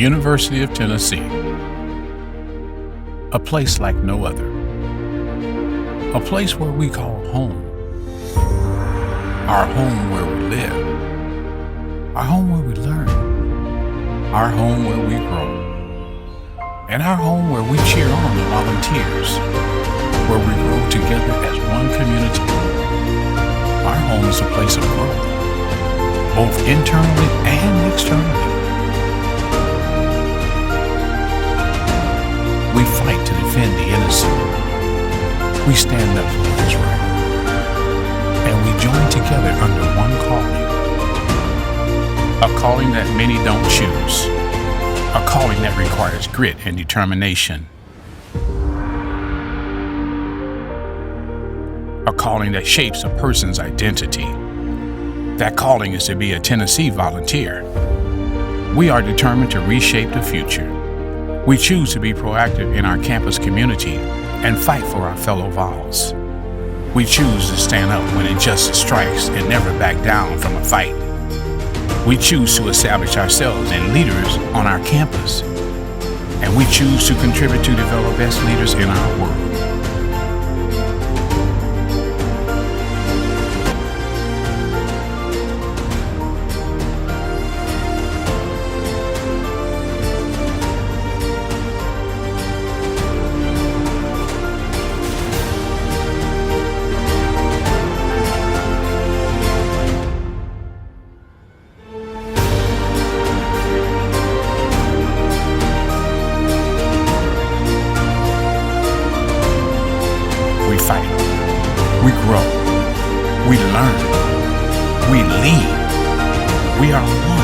University of Tennessee, a place like no other, a place where we call home, our home where we live, our home where we learn, our home where we grow, and our home where we cheer on the volunteers, where we grow together as one community. Our home is a place of growth, both internally and externally. We fight to defend the innocent. We stand up for what is right. And we join together under one calling. A calling that many don't choose. A calling that requires grit and determination. A calling that shapes a person's identity. That calling is to be a Tennessee volunteer. We are determined to reshape the future. We choose to be proactive in our campus community and fight for our fellow vols. We choose to stand up when injustice strikes and never back down from a fight. We choose to establish ourselves as leaders on our campus, and we choose to contribute to develop best leaders in our world. We fight, we grow, we learn, we lead, we are one.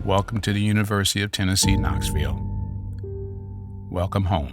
Welcome to the University of Tennessee, Knoxville. Welcome home.